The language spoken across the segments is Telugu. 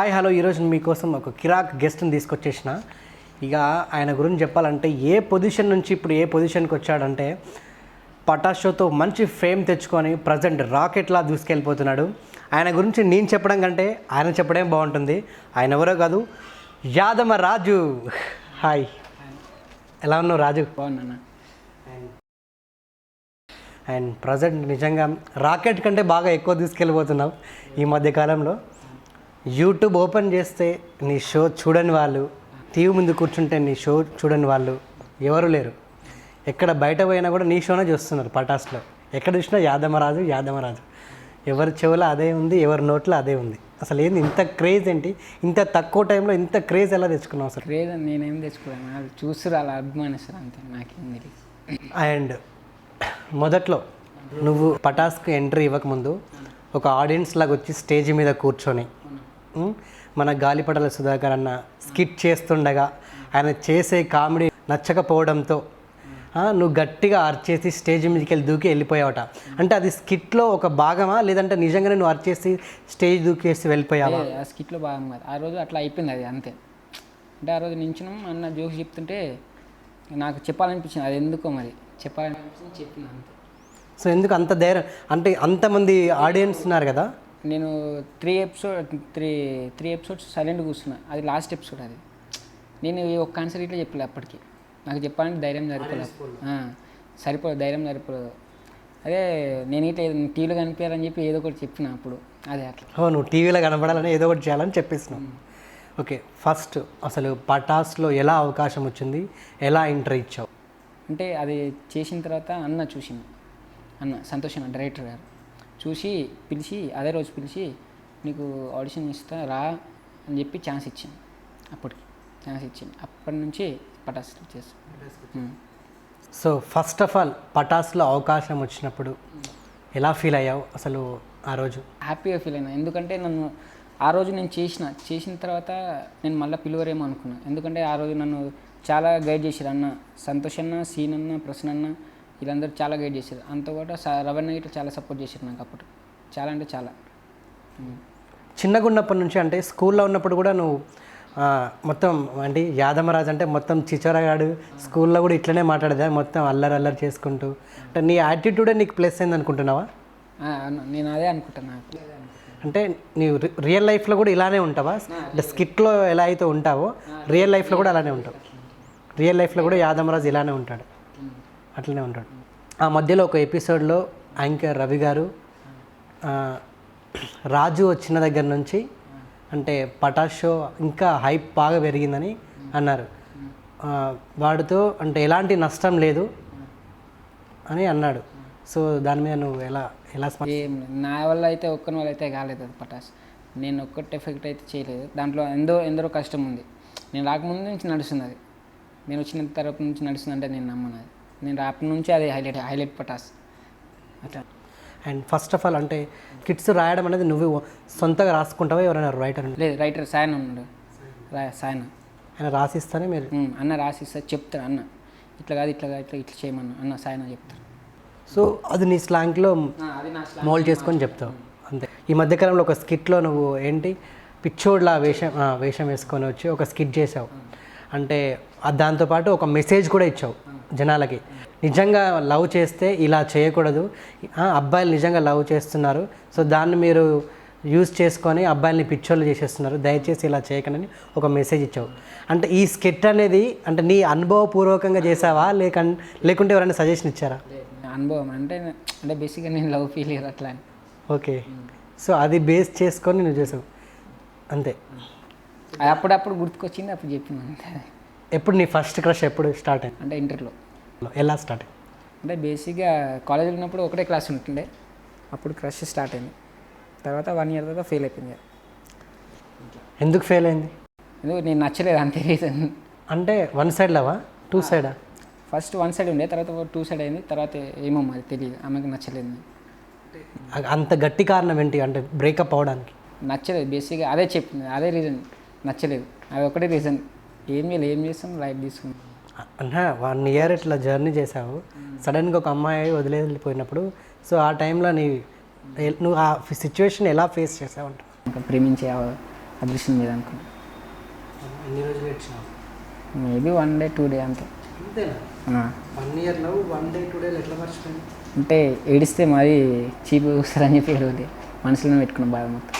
హాయ్ హలో ఈరోజు మీకోసం ఒక కిరాక్ గెస్ట్ని తీసుకొచ్చేసిన. ఇక ఆయన గురించి చెప్పాలంటే ఏ పొజిషన్ నుంచి ఇప్పుడు ఏ పొజిషన్కి వచ్చాడంటే పటాస్ షోతో మంచి ఫేమ్ తెచ్చుకొని ప్రజెంట్ రాకెట్లా దూసుకెళ్ళిపోతున్నాడు. ఆయన గురించి నేను చెప్పడం కంటే ఆయన చెప్పడం బాగుంటుంది. ఆయన ఎవరో కాదు, యాదమ రాజు. హాయ్, ఎలా ఉన్నావు రాజు? బాగున్నా. అండ్ ప్రజెంట్ నిజంగా రాకెట్ కంటే బాగా ఎక్కువ తీసుకెళ్ళిపోతున్నావు ఈ మధ్యకాలంలో. యూట్యూబ్ ఓపెన్ చేస్తే నీ షో చూడని వాళ్ళు, టీవీ ముందు కూర్చుంటే నీ షో చూడని వాళ్ళు ఎవరు లేరు. ఎక్కడ బయట పోయినా కూడా నీ షోనే చూస్తున్నారు పటాస్లో. ఎక్కడ చూసినా యాదమరాజు యాదమరాజు, ఎవరి చెవులో అదే ఉంది, ఎవరి నోట్లో అదే ఉంది. అసలు ఏంది ఇంత క్రేజ్? ఏంటి ఇంత తక్కువ టైంలో ఇంత క్రేజ్ ఎలా తెచ్చుకున్నావు అసలు? క్రేజ్ అని నేనేం తెచ్చుకోలేను, అది చూస్తున్నారు అలా అభిమానిస్తారు అంతే, నాకేం తెలియదు. అండ్ మొదట్లో నువ్వు పటాస్కి ఎంట్రీ ఇవ్వకముందు ఒక ఆడియన్స్ లాగా వచ్చి స్టేజ్ మీద కూర్చొని మన గాలిపటాల సుధాకర్ అన్న స్కిట్ చేస్తుండగా ఆయన చేసే కామెడీ నచ్చకపోవడంతో నువ్వు గట్టిగా అర్చేసి స్టేజ్ మీదకి వెళ్ళి దూకి వెళ్ళిపోయావట. అంటే అది స్కిట్లో ఒక భాగమా, లేదంటే నిజంగానే నువ్వు అర్చేసి స్టేజ్ దూకేసి వెళ్ళిపోయావా? ఆ స్కిట్లో భాగం కాదు, ఆ రోజు అట్లా అయిపోయింది అది అంతే. అంటే ఆ రోజు నించున్నాం అన్న జోక్స్ చెప్తుంటే నాకు చెప్పాలనిపించింది, అది ఎందుకో మరి చెప్పాలనిపించింది, చెప్పింది అంతే. సో ఎందుకు అంత ధైర్యం? అంటే అంతమంది ఆడియన్స్ ఉన్నారు కదా. నేను త్రీ ఎపిసోడ్స్ సైలెంట్ కూర్చున్నా, అది లాస్ట్ ఎపిసోడ్. అది నేను ఒక్క ఆన్సర్ ఇట్లా చెప్పలేదు అప్పటికి, నాకు చెప్పాలంటే ధైర్యం సరిపోలేదు, ధైర్యం సరిపోలేదు. అదే నేను ఇట్లా టీవీలో కనిపించాలని చెప్పి ఏదో ఒకటి చెప్పిన అప్పుడు, అదే అట్లా. నువ్వు టీవీలో కనపడాలని ఏదో ఒకటి చేయాలని చెప్పేస్తున్నావు. ఓకే, ఫస్ట్ అసలు పటాస్లో ఎలా అవకాశం వచ్చింది, ఎలా ఎంట్రీ ఇచ్చావు? అంటే అది చేసిన తర్వాత అన్న సంతోష్ అన్న డైరెక్టర్ గారు చూసి పిలిచి, అదే రోజు పిలిచి నీకు ఆడిషన్ ఇస్తా రా అని చెప్పి ఛాన్స్ ఇచ్చింది. అప్పటి నుంచి పటాస్ చేస్తాను. సో ఫస్ట్ ఆఫ్ ఆల్ పటాస్లో అవకాశం వచ్చినప్పుడు ఎలా ఫీల్ అయ్యావు అసలు? ఆ రోజు హ్యాపీగా ఫీల్ అయినా, ఎందుకంటే నన్ను ఆ రోజు నేను చేసిన తర్వాత నేను మళ్ళీ పిలువరేమో అనుకున్నా. ఎందుకంటే ఆ రోజు నన్ను చాలా గైడ్ చేశారు అన్న, సంతోష్ అన్న, సీన్ అన్న, ప్రసన్న అన్న, వీళ్ళందరూ చాలా గైడ్ చేశారు. అంతపాటు రవణ ఇట్లా చాలా సపోర్ట్ చేశారు నాకు అప్పుడు, చాలా అంటే చాలా. చిన్నగా ఉన్నప్పటి నుంచి, అంటే స్కూల్లో ఉన్నప్పుడు కూడా నువ్వు మొత్తం అంటే యాదమరాజు అంటే మొత్తం చిచోరగాడు, స్కూల్లో కూడా ఇట్లనే మాట్లాడేదా, మొత్తం అల్లరి చేసుకుంటూ. అంటే నీ యాటిట్యూడే నీకు ప్లస్ అయింది అనుకుంటున్నావా? నేను అదే అనుకుంటున్నా. అంటే నీవు రియల్ లైఫ్లో కూడా ఇలానే ఉంటావా? అంటే స్కిట్లో ఎలా అయితే ఉంటావో రియల్ లైఫ్లో కూడా అలానే ఉంటావు. రియల్ లైఫ్లో కూడా యాదమరాజు ఇలానే ఉంటాడు, అట్లనే ఉంటాడు. ఆ మధ్యలో ఒక ఎపిసోడ్లో యాంకర్ రవి గారు రాజు వచ్చిన దగ్గర నుంచి అంటే పటాస్ షో ఇంకా హైప్ బాగా పెరిగిందని అన్నారు. వాడితో అంటే ఎలాంటి నష్టం లేదు అని అన్నాడు. సో దాని మీద నువ్వు ఎలా ఏం నా వల్ల అయితే ఒక్కని వల్ల అయితే కాలేదు అది పటాస్. నేను ఒక్కటి ఎఫెక్ట్ అయితే చేయలేదు, దాంట్లో ఎందరో కష్టం ఉంది. నేను రాకముందు నుంచి నడుస్తుంది అది, నేను వచ్చిన తరపు నుంచి నడుస్తుంది అంటే నేను నమ్మను. అది నేను రాక నుంచి అది హైలైట్ పటాస్ అట్లా. అండ్ ఫస్ట్ ఆఫ్ ఆల్ అంటే కిట్స్ రాయడం అనేది నువ్వు సొంతగా రాసుకుంటావా, ఎవరైనా రైటర్? లేదు, రైటర్ సాయన ఉన్నాడు, సాయన. ఆయన రాసిస్తానే మీరు? అన్న రాసిస్తా, చెప్తారు అన్న ఇట్లా కాదు ఇట్లా చేయమన్నా అన్న సాయన చెప్తారు. సో అది నీ స్లాంగ్లో మోల్డ్ చేసుకొని చెప్తావు అంతే. ఈ మధ్యకాలంలో ఒక స్కిట్లో నువ్వు ఏంటి పిచ్చోడ్లా వేషం వేసుకొని వచ్చి ఒక స్కిట్ చేసావు. అంటే దాంతోపాటు ఒక మెసేజ్ కూడా ఇచ్చావు జనాలకి. నిజంగా లవ్ చేస్తే ఇలా చేయకూడదు, అబ్బాయిలు నిజంగా లవ్ చేస్తున్నారు, సో దాన్ని మీరు యూజ్ చేసుకొని అబ్బాయిల్ని పిచ్చోళ్ళు చేసేస్తున్నారు, దయచేసి ఇలా చేయకండి ఒక మెసేజ్ ఇచ్చావు. అంటే ఈ స్కిట్ అనేది అంటే నీ అనుభవపూర్వకంగా చేసావా, లేకుంటే ఎవరైనా సజెషన్ ఇచ్చారా? అనుభవం అంటే బేసిక్గా నేను లవ్ ఫెయిలియర్ అట్లా. ఓకే, సో అది బేస్ చేసుకొని నువ్వు చేసావు అంతే. అప్పుడప్పుడు గుర్తుకొచ్చింది, అప్పుడు చెప్పిన అంతే. ఎప్పుడు నీ ఫస్ట్ క్రష్ ఎప్పుడు స్టార్ట్ అయింది? అంటే ఇంటర్లో. ఎలా స్టార్ట్ అయింది? అంటే బేసిక్గా కాలేజీలో ఉన్నప్పుడు ఒకటే క్లాస్ ఉంటుండే, అప్పుడు క్రష్ స్టార్ట్ అయింది. తర్వాత 1 year తర్వాత ఫెయిల్ అయిపోయింది. ఎందుకు ఫెయిల్ అయింది? ఎందుకు నేను నచ్చలేదు అంతే రీజన్. అంటే 1 side లవా 2 side? ఫస్ట్ 1 side ఉండే, తర్వాత 2 side అయింది. తర్వాత ఏమో మరి తెలియదు, ఆమెకు నచ్చలేదు. అంత గట్టి కారణం ఏంటి అంటే బ్రేకప్ అవ్వడానికి? నచ్చలేదు బేసిక్గా, అదే చెప్పింది, అదే రీజన్, నచ్చలేదు, అది ఒకటే రీజన్. ఏం చేస్తాం, లైఫ్ తీసుకున్నాం. అంటే 1 year ఇట్లా జర్నీ చేసావు, సడన్గా ఒక అమ్మాయి వదిలేసిపోయినప్పుడు, సో ఆ టైంలో నువ్వు ఆ సిచ్యువేషన్ ఎలా ఫేస్ చేసావు? అంటే ఇంకా ప్రేమించే అదృష్టం మీద అనుకున్నా. ఎన్ని రోజులు ఏడ్చినావు? మేబీ 1 డే 2 డే అంతే. అంతేనా? 1 year లవ్ 1 day 2 days ఎట్లా మర్చిపోయింది? అంటే ఏడిస్తే మరీ చీపు వస్తారని చెప్పి ఏడవలే, మనసులోనే పెట్టుకున్న బాధ మొత్తం.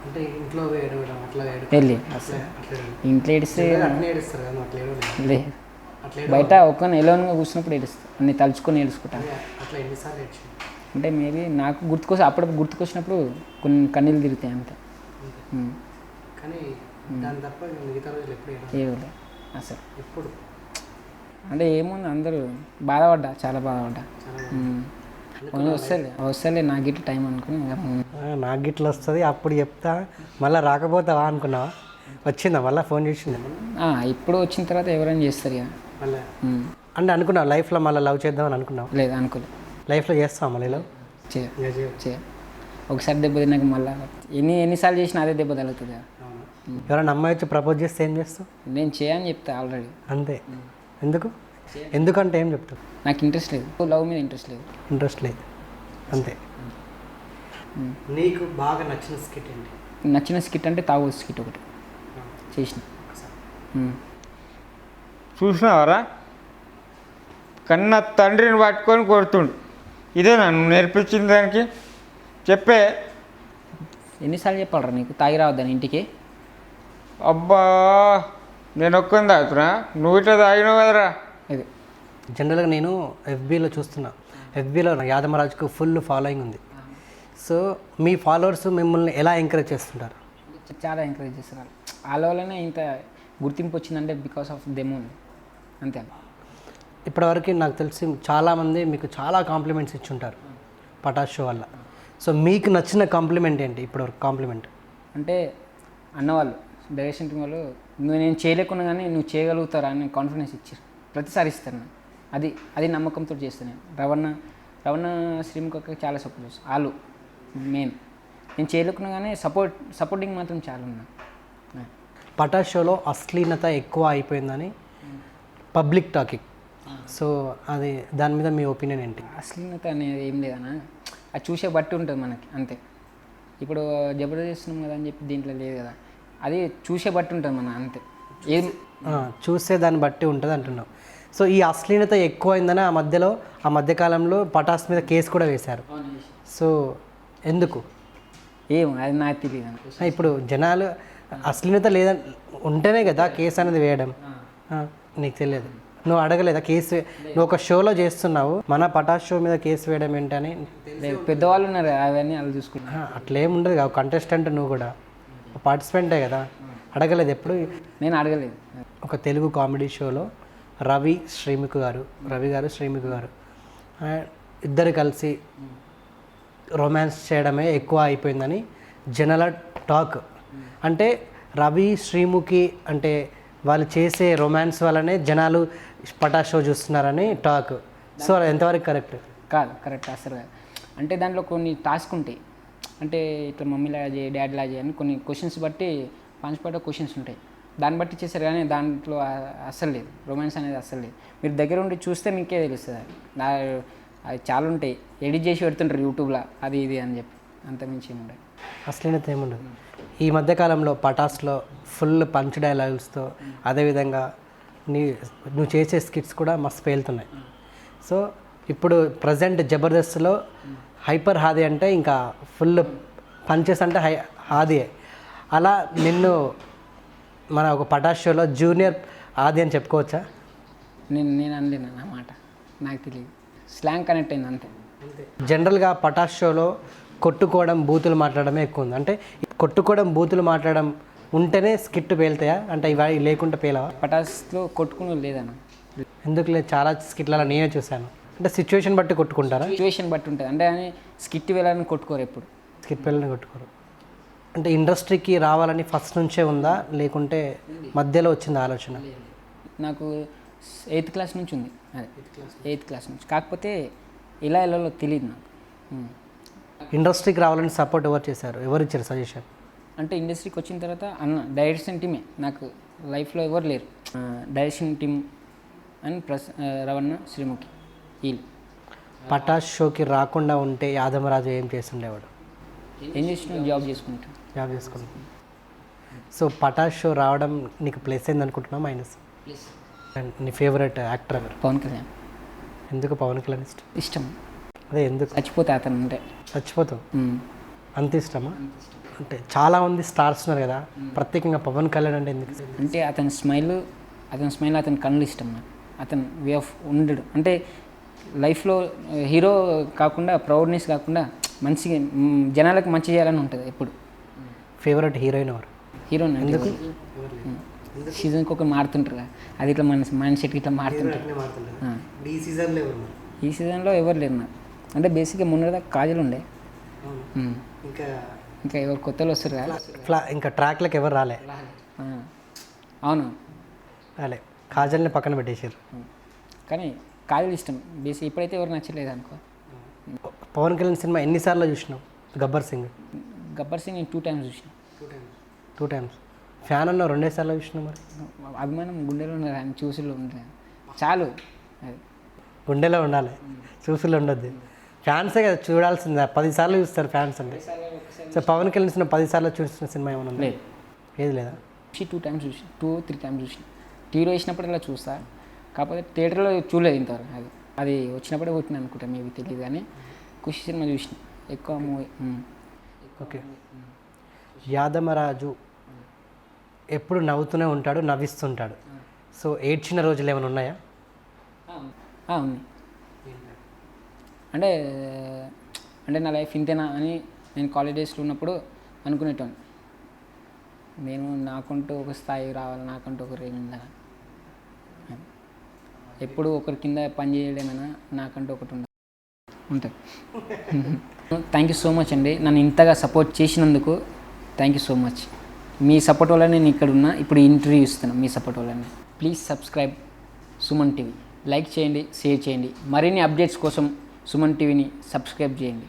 అంటే ఇంట్లో ఏడవడం అట్లా వెళ్ళి అసలు ఇంట్లో ఏడిస్తే ఏడుస్తారు కదా, అట్లా ఏడవలేదు. లేదు, బయట ఒక్కని ఎలోన్గా కూర్చున్నప్పుడు ఏడుస్తాను, అన్ని తలుచుకొని ఏడుచుకుంటాను. అట్లా ఎన్నిసార్లు ఏడ్చింది? అంటే మేబీ నాకు అప్పుడప్పుడు గుర్తుకొచ్చినప్పుడు కొన్ని కన్నీళ్ళు తిరుగుతాయి అంతే. కానీ దాని తప్ప మిగతా రోజులు ఎప్పుడు ఏడవలే అసలు. ఎప్పుడు అంటే ఏముంది, అందరూ బాధపడ్డా, చాలా బాధపడ్డా. వస్తలే నాకు గిట్ల టైం అనుకుని నాకు గిట్ల వస్తుంది అప్పుడు చెప్తా, మళ్ళీ రాకపోతావా అనుకున్నావా? వచ్చిందా మళ్ళీ ఫోన్ చేసిందా? ఇప్పుడు వచ్చిన తర్వాత ఎవరైనా చేస్తారు ఇక మళ్ళీ. అంటే అనుకున్నావు లైఫ్లో మళ్ళీ లవ్ చేద్దామని అనుకున్నావు? లేదు, అనుకోలేదు. లైఫ్లో చేస్తావా మళ్ళీ లవ్? చేయ ఒకసారి దెబ్బ తిన్నాక మళ్ళీ ఎన్నిసార్లు చేసినా అదే దెబ్బ తగులుతుంది కదా. ఎవరైనా అమ్మాయి వచ్చి ప్రపోజ్ చేస్తే ఏం చేస్తావు? నేను చేయని చెప్తా ఆల్రెడీ. అంతే. ఎందుకు? ఎందుకంటే ఏం చెప్తావు? నాకు ఇంట్రెస్ట్ లేదు, లవ్ మీద ఇంట్రెస్ట్ లేదు అంతే. నీకు బాగా నచ్చిన స్కిట్ ఏంటి? నచ్చిన స్కిట్ అంటే తాగు స్కిట్ ఒకటి చేసిన. చూసినావరా, కన్న తండ్రిని పట్టుకొని కొడుతుండు. ఇదే నన్ను నేర్పించిన దానికి చెప్పే. ఎన్నిసార్లు చెప్పాలరా నీకు తాగి రావద్దని ఇంటికి? అబ్బా, నేను ఒక్కని తాగుతున్నా, నువ్వు ఇట్లా తాగినావు కదరా. ఇది జనరల్గా నేను ఎఫ్బీలో చూస్తున్నా, ఎఫ్బీలో యాదమరాజుకు ఫుల్ ఫాలోయింగ్ ఉంది. సో మీ ఫాలోవర్స్ మిమ్మల్ని ఎలా ఎంకరేజ్ చేస్తుంటారు? చాలా ఎంకరేజ్ చేస్తున్నారు. వాళ్ళ వల్లనే ఇంత గుర్తింపు వచ్చిందంటే బికాస్ ఆఫ్ దెమ్ అంతే. ఇప్పటివరకు నాకు తెలిసి చాలామంది మీకు చాలా కాంప్లిమెంట్స్ ఇచ్చుంటారు పటాస్ షో వల్ల. సో మీకు నచ్చిన కాంప్లిమెంట్ ఏంటి ఇప్పటివరకు? కాంప్లిమెంట్ అంటే అన్నవాళ్ళు, డైరెక్షన్ టీం వాళ్ళు, నేను చేయలేకున్నా కానీ నువ్వు చేయగలుగుతారా అని కాన్ఫిడెన్స్ ఇచ్చారు. ప్రతిసారి ఇస్తారు. అది నమ్మకంతో చేస్తాను నేను. రవణ శ్రీముఖకి చాలా సపోర్ట్ చేస్తాను. వాళ్ళు మెయిన్. నేను చేయలేకున్నా కానీ సపోర్టింగ్ మాత్రం చాలా ఉన్నా. పటాస్ షోలో అశ్లీలత ఎక్కువ అయిపోయిందని పబ్లిక్ టాకింగ్. సో అది దాని మీద మీ ఒపీనియన్ ఏంటి? అశ్లీలత అనేది ఏం లేదన్నా, అది చూసే బట్టి ఉంటుంది మనకి అంతే. ఇప్పుడు జబర్దస్త్ చేస్తున్నాం కదా అని చెప్పి దీంట్లో లేదు కదా, అది చూసే బట్టి ఉంటుంది మన అంతే. ఏం చూసే దాన్ని బట్టి ఉంటుంది అంటున్నావు. సో ఈ అశ్లీలత ఎక్కువైందని ఆ మధ్యకాలంలో పటాస్ మీద కేసు కూడా వేశారు. సో ఎందుకు? అది నాకు తెలియదు. ఇప్పుడు జనాలు అశ్లీలత లేదని ఉంటేనే కదా కేసు అనేది వేయడం. నీకు తెలియదు, నువ్వు అడగలేదా కేసు? నువ్వు ఒక షోలో చేస్తున్నావు, మన పటాస్ షో మీద కేసు వేయడం ఏంటని? పెద్దవాళ్ళు ఉన్నారు, అవన్నీ వాళ్ళు చూసుకుంటా. అట్లేం ఉండదు కదా, కంటెస్టెంట్ నువ్వు కూడా పార్టిసిపెంటే కదా. అడగలేదు ఎప్పుడు? నేను అడగలేదు. ఒక తెలుగు కామెడీ షోలో రవి గారు శ్రీముఖి గారు ఇద్దరు కలిసి రొమాన్స్ చేయడమే ఎక్కువ అయిపోయిందని జనరల్ టాక్. అంటే రవి శ్రీముఖి అంటే వాళ్ళు చేసే రొమాన్స్ వల్లనే జనాలు పటాస్ షో చూస్తున్నారని టాక్. సో అది ఎంతవరకు కరెక్ట్? కాదు, కరెక్ట్ అసలు కాదు. అంటే దాంట్లో కొన్ని టాస్క్ ఉంటాయి. అంటే ఇట్లా మమ్మీలా చేయి, డాడీలా చేయి అని కొన్ని క్వశ్చన్స్ బట్టి పంచిపడ్డ క్వశ్చన్స్ ఉంటాయి. దాన్ని బట్టి చేశారు కానీ దాంట్లో అస్సలు లేదు, రొమాన్స్ అనేది అస్సలు లేదు. మీరు దగ్గర ఉండి చూస్తే మీకే తెలుస్తుంది. అది చాలా ఉంటాయి, ఎడిట్ చేసి పెడుతుంటారు యూట్యూబ్లో అది ఇది అని చెప్పి, అంతమించి ఏముండదు. అసలైనది ఏముండదు. ఈ మధ్యకాలంలో పటాస్లో ఫుల్ పంచ్ డైలాగులతో, అదేవిధంగా నువ్వు చేసే స్కిట్స్ కూడా మస్తు పేలుతున్నాయి. సో ఇప్పుడు ప్రజెంట్ జబర్దస్త్లో హైపర్ హాది అంటే ఇంకా ఫుల్ పంచెస్ అంటే హాదియే. అలా నిన్ను మన ఒక పటాస్ షోలో జూనియర్ ఆది అని చెప్పుకోవచ్చా? నేను అనలేను నా మాట, నాకు తెలియదు. స్లాంగ్ కనెక్ట్ అయింది అంతే. జనరల్గా పటాస్ షోలో కొట్టుకోవడం, బూతులు మాట్లాడమే ఎక్కువ ఉంది. అంటే కొట్టుకోవడం, బూతులు మాట్లాడడం ఉంటేనే స్కిట్ పేలుతాయా? అంటే ఇవి లేకుండా పేలవా? పటాస్లో కొట్టుకుని లేదన్న. ఎందుకు లేదు, చాలా స్కిట్లలో నేనే చూశాను. అంటే సిచ్యువేషన్ బట్టి కొట్టుకుంటారా? సిచ్యువేషన్ బట్టి ఉంటుంది. అంటే అని స్కిట్ వెళ్ళాలని కొట్టుకోరు, ఎప్పుడు స్కిట్ వెళ్ళని కొట్టుకోరు. అంటే ఇండస్ట్రీకి రావాలని ఫస్ట్ నుంచే ఉందా, లేకుంటే మధ్యలో వచ్చింది ఆలోచన? నాకు 8th క్లాస్ నుంచి ఉంది. అదే 8th క్లాస్ నుంచి. కాకపోతే ఇలా వెళ్ళాలో తెలియదు నాకు. ఇండస్ట్రీకి రావాలని సపోర్ట్ ఎవరు చేశారు? ఎవరు ఇచ్చారు సజెషన్? అంటే ఇండస్ట్రీకి వచ్చిన తర్వాత అన్న డైరెక్షన్ టీమే, నాకు లైఫ్లో ఎవరు లేరు. డైరెక్షన్ టీమ్ అండ్ రవణ శ్రీముఖి వీళ్ళు. పటాస్ షోకి రాకుండా ఉంటే యాదమరాజు ఏం చేస్తుండేవాడు? ఏం చేసిన జాబ్ చేసుకుంటాను. సో పటాష్ షో రావడం నీకు ప్లస్ అయింది అనుకుంటున్నావు మైనస్? అండ్ నీ ఫేవరెట్ యాక్టర్ ఎవరు? పవన్ కళ్యాణ్ ఎందుకు పవన్ కళ్యాణ్ ఇష్టం? ఇష్టం. అదే ఎందుకు? చచ్చిపోతే అతను అంటే చచ్చిపోతావు అంత ఇష్టమా? అంటే చాలా మంది స్టార్స్ ఉన్నారు కదా, ప్రత్యేకంగా పవన్ కళ్యాణ్ అంటే ఎందుకు? అంటే అతని స్మైల్ అతని కళ్ళు ఇష్టం నాకు. అతని వే ఆఫ్ ఉండడు అంటే లైఫ్లో హీరో కాకుండా ప్రౌడ్నెస్ కాకుండా మంచిగా జనాలకు మంచి చేయాలని ఉంటుంది ఎప్పుడు. ఫేవరెట్ హీరోయిన్ ఎవరు? హీరోయిన్ ఎందుకు సీజన్కి ఒక మారుతుంటారు కదా, అది ఇట్లా మన మైండ్ సెట్ ఇట్లా మారుతుంటారు. ఈ సీజన్లో ఎవరు లేరు నాకు. అంటే బేసిక్గా మొన్నటిదాకా కాజల్ ఉండే, ఇంకా ఎవరు కొత్తలు వస్తారు కదా. ఇంకా ట్రాక్లకు ఎవరు రాలే? అవును రాలే. కాజల్ని పక్కన పెట్టేశారు. కానీ కాజల్ ఇష్టం బేసిక్. ఇప్పుడైతే ఎవరు నచ్చలేదు అనుకో. పవన్ కళ్యాణ్ సినిమా ఎన్నిసార్లు చూసినావు? గబ్బర్ సింగ్ నేను 2 times చూసిన. 2 times. ఫ్యాన్ అన్న 2 సార్లు చూసినావు. మరి అభిమానం గుండెలో ఉన్నది, ఆయన చూసిలో ఉంటుంది చాలు. అది గుండెలో ఉండాలి, చూసులో ఉండొద్దు. ఫ్యాన్సే కదా చూడాల్సిందే. 10 సార్లు చూస్తారు ఫ్యాన్స్ అంటే. సో పవన్ కళ్యాణ్ సినిమా 10 సార్లు చూసిన సినిమా ఏమైనా ఉందా? లేదు. ఏది లేదా? 2 times చూసిన, 2-3 times చూసిన. టీవీలో వేసినప్పుడు ఇలా చూస్తా, కాకపోతే థియేటర్లో చూడలేదు ఇంతవరకు. అది వచ్చినప్పుడే వచ్చిన అనుకుంటా, మేబీ తెలియదు. కానీ ఖుషి సినిమా చూసిన ఎక్కువ మూవీ. ఓకే. యాదమరాజు ఎప్పుడు నవ్వుతూనే ఉంటాడు, నవ్విస్తుంటాడు. సో ఏడ్చిన రోజులు ఏమైనా ఉన్నాయా? ఉంది. అంటే నా లైఫ్ ఇంతేనా అని నేను కాలేజ్ డేస్లో ఉన్నప్పుడు అనుకునేటోని. నేను నాకంటూ ఒక స్థాయి రావాలి, నాకంటూ ఒక రేంజ్ ఉండాలి. ఎప్పుడు ఒకరి కింద పని చేయడమైనా నాకంటూ ఒకటి ఉంటుంది. థ్యాంక్ యూ సో మచ్ అండి, నన్ను ఇంతగా సపోర్ట్ చేసినందుకు thank you so much. Me support వల్ల నేను ఇక్కడ ఉన్నా, ఇప్పుడు ఇంటర్వ్యూ ఇస్తున్నాను మీ సపోర్ట్ వల్లనే. Please subscribe Suman TV. Like చేయండి, షేర్ చేయండి. మరిన్ని అప్డేట్స్ కోసం సుమన్ టీవీని సబ్స్క్రైబ్ చేయండి.